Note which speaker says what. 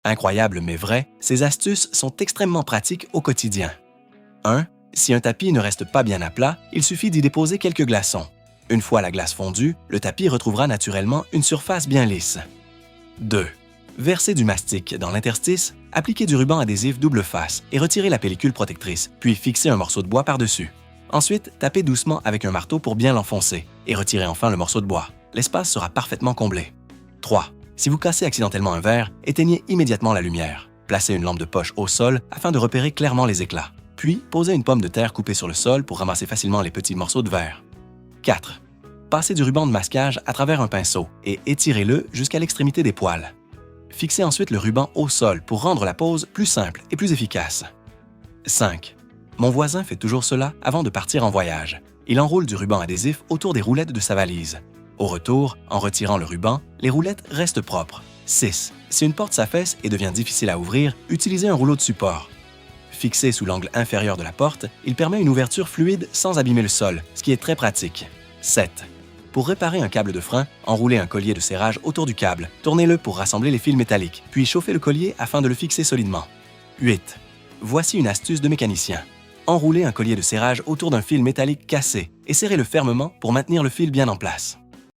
Speaker 1: Incroyable mais vrai, ces astuces sont extrêmement pratiques au quotidien. 1. Si un tapis ne reste pas bien à plat, il suffit d'y déposer quelques glaçons. Une fois la glace fondue, le tapis retrouvera naturellement une surface bien lisse. 2. Versez du mastic dans l'interstice, appliquez du ruban adhésif double face et retirez la pellicule protectrice, puis fixez un morceau de bois par-dessus. Ensuite, tapez doucement avec un marteau pour bien l'enfoncer et retirez enfin le morceau de bois. L'espace sera parfaitement comblé. 3. Si vous cassez accidentellement un verre, éteignez immédiatement la lumière. Placez une lampe de poche au sol afin de repérer clairement les éclats. Puis, posez une pomme de terre coupée sur le sol pour ramasser facilement les petits morceaux de verre. 4. Passez du ruban de masquage à travers un pinceau et étirez-le jusqu'à l'extrémité des poils. Fixez ensuite le ruban au sol pour rendre la pose plus simple et plus efficace. 5. Mon voisin fait toujours cela avant de partir en voyage. Il enroule du ruban adhésif autour des roulettes de sa valise. Au retour, en retirant le ruban, les roulettes restent propres. 6. Si une porte s'affaisse et devient difficile à ouvrir, utilisez un rouleau de support. Fixé sous l'angle inférieur de la porte, il permet une ouverture fluide sans abîmer le sol, ce qui est très pratique. 7. Pour réparer un câble de frein, enroulez un collier de serrage autour du câble, tournez-le pour rassembler les fils métalliques, puis chauffez le collier afin de le fixer solidement. 8. Voici une astuce de mécanicien. Enroulez un collier de serrage autour d'un fil métallique cassé et serrez-le fermement pour maintenir le fil bien en place.